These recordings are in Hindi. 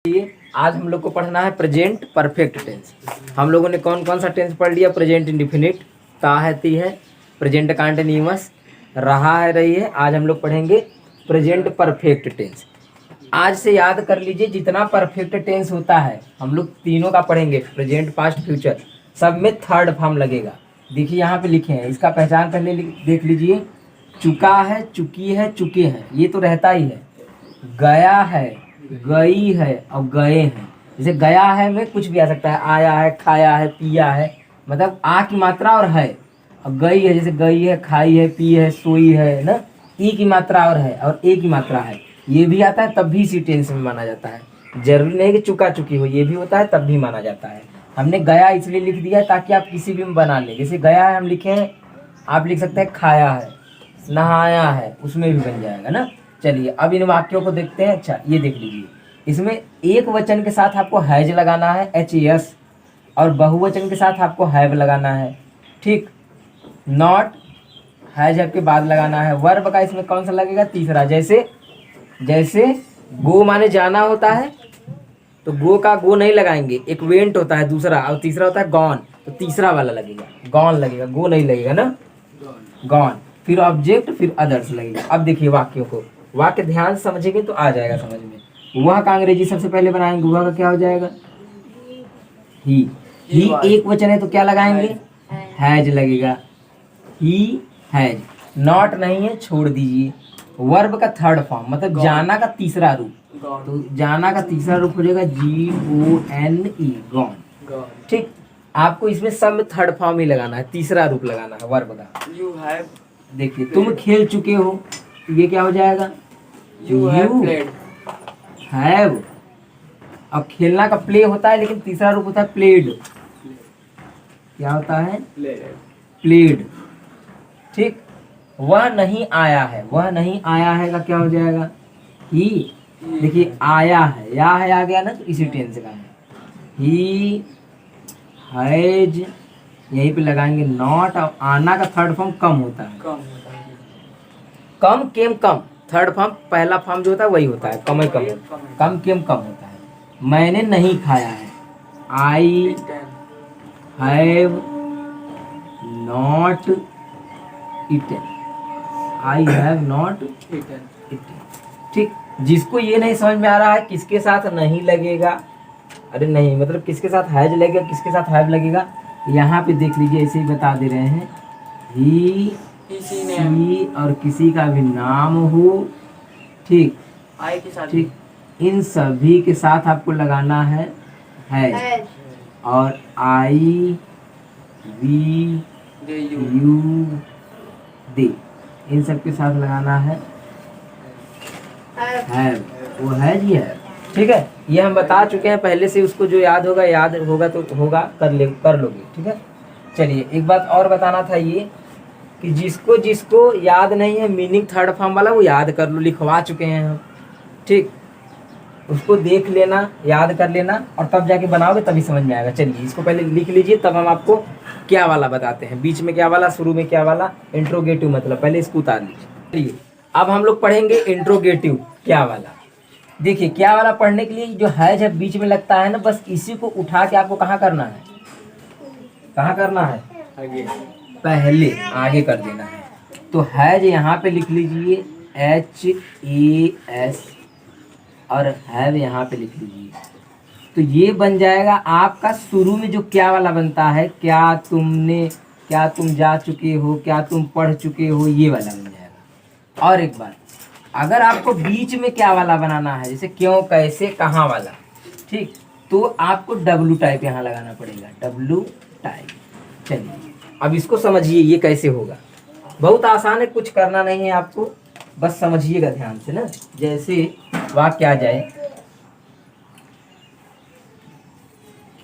आज हम लोग को पढ़ना है प्रेजेंट परफेक्ट टेंस। हम लोगों ने कौन कौन सा टेंस पढ़ लिया? प्रेजेंट इंडिफिनिट, ता है, ती है, प्रेजेंट कंटिन्यूअस, रहा है, रही है। आज हम लोग पढ़ेंगे प्रेजेंट परफेक्ट टेंस। आज से याद कर लीजिए, जितना परफेक्ट टेंस होता है हम लोग तीनों का पढ़ेंगे, प्रेजेंट पास्ट फ्यूचर, सब में थर्ड फॉर्म लगेगा। देखिए यहाँ पे लिखे हैं, इसका पहचान पहले देख लीजिए। चुका है, चुकी है, चुके हैं, ये तो रहता ही है। गया है, गई है और गए हैं। जैसे गया है में कुछ भी आ सकता है, आया है, खाया है, पिया है, मतलब आ की मात्रा और है। और गई है, जैसे गई है, खाई है, पी है, सोई है ना। ई की मात्रा और है और ए की मात्रा है, ये भी आता है, तब भी इसी टेंस में माना जाता है। जरूरी नहीं कि चुका चुकी हो, ये भी होता है तब भी माना जाता है। हमने गया इसलिए लिख दिया है ताकि आप किसी भी में बना लें। जैसे गया है हम लिखे हैं, आप लिख सकते हैं खाया है, नहाया है, उसमें भी बन जाएगा ना। चलिए अब इन वाक्यों को देखते हैं। अच्छा ये देख लीजिए, इसमें एक वचन के साथ आपको हैज लगाना है, HAS, और बहुवचन के साथ आपको हैव लगाना है। ठीक, नॉट हैज के बाद लगाना है। वर्ब का इसमें कौन सा लगेगा? तीसरा। जैसे जैसे गो माने जाना होता है तो गो का गो नहीं लगाएंगे, एक वेंट होता है दूसरा, और तीसरा होता है गॉन, तो तीसरा वाला लगेगा, गॉन लगेगा, गो नहीं लगेगा ना, गॉन। फिर ऑब्जेक्ट, फिर अदर्स लगेगा। अब देखिए वाक्यों को, वाक्य ध्यान से समझेंगे तो आ जाएगा समझ में। वह का अंग्रेजी सबसे पहले बनाएंगे, वह का क्या हो जाएगा? ही एक वचन है तो क्या लगाएंगे? हैज लगेगा, ही हैज। नॉट नहीं है, छोड़ दीजिए। वर्ब का थर्ड फॉर्म मतलब जाना का तीसरा रूप, तो जाना का तीसरा रूप हो जाएगा GONE, गॉन। ठीक, आपको इसमें सब में थर्ड फॉर्म ही लगाना है, तीसरा रूप लगाना है वर्ब का। यू हैव, देखिए तुम खेल चुके हो, तो ये क्या हो जाएगा? You have played. हैव, अब खेलना का प्ले होता है, लेकिन तीसरा रूप होता है प्लेड। क्या होता है? प्लेड। ठीक, वह नहीं आया है, वह नहीं आया है का क्या हो जाएगा? ही। देखिए आया है, या है आ गया ना, तो इसी टेंस का है। ही हैज, यहीं पे लगाएंगे नॉट। और आना का थर्ड फॉर्म कम होता है, कम केम कम। थर्ड फॉर्म पहला फॉर्म जो होता है वही होता है, कम कम, कम केम कम होता है। मैंने नहीं खाया है, I have not eaten, I have not eaten. ठीक, जिसको ये नहीं समझ में आ रहा है किसके साथ नहीं लगेगा, अरे नहीं मतलब किसके साथ हैज लगेगा, किसके साथ हैव लगेगा, यहाँ पे देख लीजिए, ऐसे ही बता दे रहे हैं। ही, शी और किसी का भी नाम हो, ठीक, आई के साथ, ठीक, इन सभी के साथ आपको लगाना है हैज। और आई, वी, यू, दे, इन सब के साथ लगाना है हैव। वो हैज ही है। ठीक है, ये हम बता चुके हैं पहले से, उसको जो याद होगा तो होगा, कर लोगे। ठीक है, चलिए एक बात और बताना था, ये कि जिसको जिसको याद नहीं है मीनिंग थर्ड फॉर्म वाला, वो याद कर लो, लिखवा चुके हैं हम। ठीक, उसको देख लेना, याद कर लेना, और तब जाके बनाओगे तभी समझ में आएगा। चलिए इसको पहले लिख लीजिए, तब हम आपको क्या वाला बताते हैं। बीच में क्या वाला, शुरू में क्या वाला, इंट्रोगेटिव मतलब, पहले इसको उतार लीजिए। चलिए अब हम लोग पढ़ेंगे इंट्रोगेटिव क्या वाला। देखिए क्या वाला पढ़ने के लिए जो हैज है बीच में लगता है ना, बस इसी को उठा के आपको कहाँ करना है, कहाँ करना है? आगे, पहले आगे कर देना है। तो हैज यहाँ पे लिख लीजिए HAS, और हैव यहाँ पे लिख लीजिए। तो ये बन जाएगा आपका शुरू में जो क्या वाला बनता है, क्या तुमने, क्या तुम जा चुके हो, क्या तुम पढ़ चुके हो, ये वाला बन जाएगा। और एक बात, अगर आपको बीच में क्या वाला बनाना है, जैसे क्यों, कैसे, कहाँ वाला, ठीक, तो आपको W टाइप यहाँ लगाना पड़ेगा, W टाइप। चलिए अब इसको समझिए ये कैसे होगा। बहुत आसान है, कुछ करना नहीं है आपको, बस समझिएगा ध्यान से ना। जैसे वाक्य आ जाए,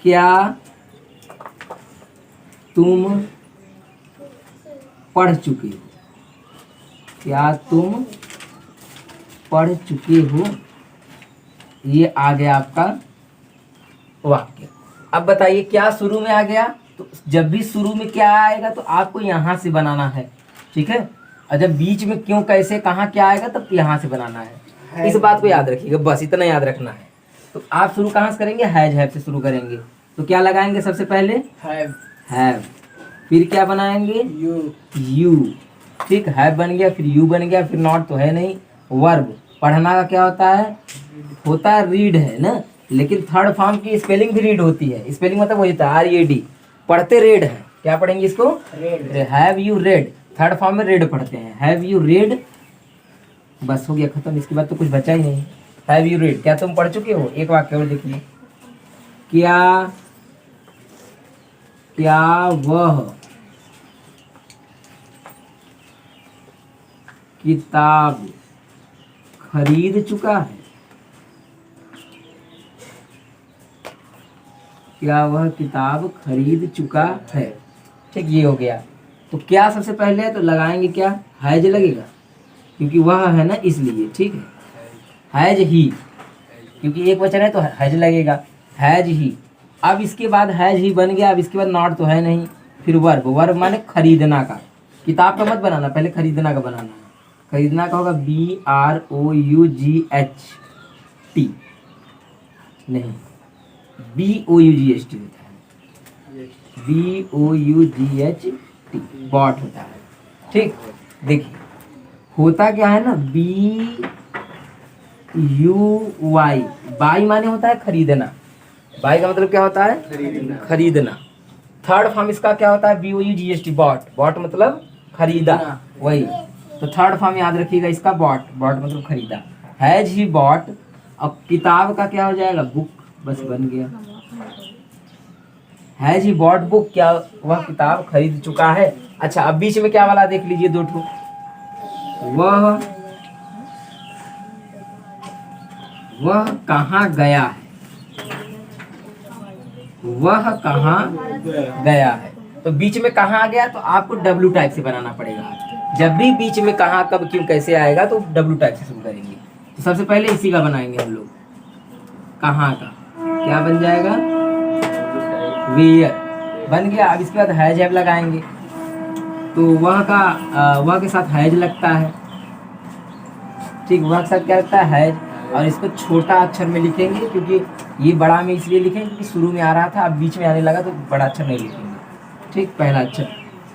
क्या तुम पढ़ चुके हो, क्या तुम पढ़ चुके हो, ये आ गया आपका वाक्य। अब बताइए क्या शुरू में आ गया, तो जब भी शुरू में क्या आएगा तो आपको यहाँ से बनाना है। ठीक है, और जब बीच में क्यों, कैसे, कहाँ क्या आएगा तब यहाँ से बनाना है। इस बात को याद रखिएगा, बस इतना याद रखना है। तो आप शुरू कहाँ से करेंगे? हैव से शुरू करेंगे। तो क्या लगाएंगे सबसे पहले? हैव। फिर क्या बनाएंगे? यू। ठीक, हैव बन गया, फिर यू बन गया, फिर नॉट तो है नहीं। वर्ब, पढ़ना का क्या होता है? होता है रीड, है ना, लेकिन थर्ड फॉर्म की स्पेलिंग भी रीड होती है। स्पेलिंग मतलब वही होता है RED, पढ़ते रेड है। क्या पढ़ेंगे इसको? Have you read. Third form में रेड पढ़ते हैं। हैव यू रेड, बस हो गया खत्म, इसके बाद तो कुछ बचा ही नहीं। हैव यू रेड, क्या तुम पढ़ चुके हो? एक वाक्य और देखिए, क्या वह किताब खरीद चुका है? क्या वह किताब खरीद चुका है? ठीक, ये हो गया। तो क्या सबसे पहले है तो लगाएंगे क्या? हैज लगेगा, क्योंकि वह है ना इसलिए। ठीक है, हैज ही, क्योंकि एक वचन है तो हैज लगेगा, हैज ही। अब इसके बाद हैज ही बन गया, अब इसके बाद नॉट तो है नहीं। फिर वर्ब, वर्ब माने खरीदना का। किताब का मत बनाना, पहले खरीदना का बनाना है। खरीदना का होगा BROUGHT, नहीं BOUGHT होता है, BOUGHT, बॉट होता है। ठीक, देखिए होता क्या है ना, BUY, बाई माने होता है खरीदना। बाई का मतलब क्या होता है? खरीदना। थर्ड फॉर्म इसका क्या होता है? BOUGHT, bot. बॉट मतलब खरीदा, वही। तो थर्ड फॉर्म याद रखिएगा इसका, बॉट। बॉट मतलब खरीदा। Has he bought. अब किताब का क्या हो जाएगा? बुक, बस बन गया। हैज ही बॉट बुक, क्या वह किताब खरीद चुका है? अच्छा, अब बीच में क्या वाला देख लीजिए, दो ठो। वह कहाँ गया है? वह कहाँ गया है? तो बीच में कहाँ आ गया तो आपको W टाइप से बनाना पड़ेगा। जब भी बीच में कहाँ, कब, क्यों, कैसे आएगा तो W टाइप से शुरू करेंगे। तो सबसे पहले इसी का बनाएंगे हम लोग, कहाँ का। क्या बन जाएगा? वेयर बन गया। अब इसके बाद हैज हैव लगाएंगे, तो वह के साथ हैज लगता है। ठीक, वह के साथ क्या लगता है? हैज। और इसको छोटा अक्षर में लिखेंगे, क्योंकि ये बड़ा में इसलिए लिखेंगे क्योंकि शुरू में आ रहा था, अब बीच में आने लगा तो बड़ा अक्षर नहीं लिखेंगे। ठीक, पहला अक्षर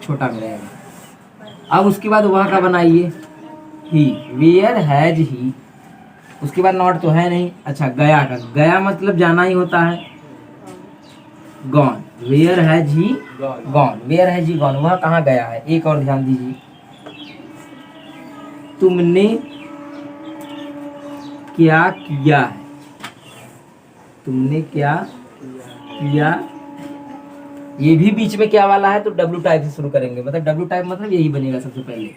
छोटा में रहेगा। अब उसके बाद वह का बनाइए, ही। वेयर हैज ही, उसके बाद नॉट तो है नहीं। अच्छा, गया का, गया मतलब जाना ही होता है, gone. Where has he gone, where has he gone, वह कहाँ गया है। एक और ध्यान दीजिए, तुमने क्या किया है? तुमने क्या किया, ये भी बीच में क्या वाला है तो W टाइप से शुरू करेंगे। मतलब W टाइप मतलब यही बनेगा सबसे पहले।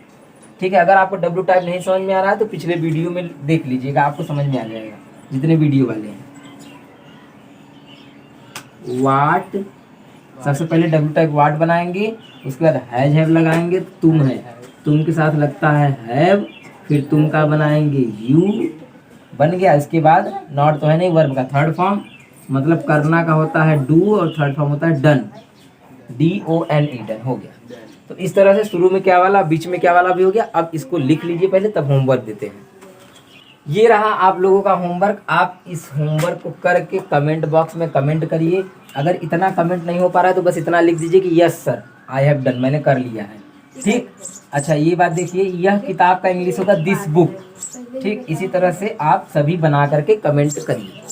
ठीक है, अगर आपको W टाइप नहीं समझ में आ रहा है तो पिछले वीडियो में देख लीजिएगा, आपको समझ में आ जाएगा, जितने वीडियो वाले हैं। वाट, सबसे पहले W टाइप वाट बनाएंगे, उसके बाद हैज हैव लगाएंगे। तुम है, तुम के साथ लगता है हैव, फिर तुम का बनाएंगे यू, बन गया। इसके बाद नॉट तो है नहीं, वर्ब का थर्ड फॉर्म, मतलब करना का होता है डू, और थर्ड फॉर्म होता है डन, DONE, डन हो गया। तो इस तरह से शुरू में क्या वाला, बीच में क्या वाला भी हो गया। अब इसको लिख लीजिए पहले, तब होमवर्क देते हैं। ये रहा आप लोगों का होमवर्क। आप इस होमवर्क को करके कमेंट बॉक्स में कमेंट करिए। अगर इतना कमेंट नहीं हो पा रहा है तो बस इतना लिख दीजिए कि yes sir, I have done, मैंने कर लिया है। ठीक, अच्छा ये बात देखिए, यह किताब का इंग्लिश होगा दिस बुक। ठीक, इसी तरह से आप सभी बना करके कमेंट करिए।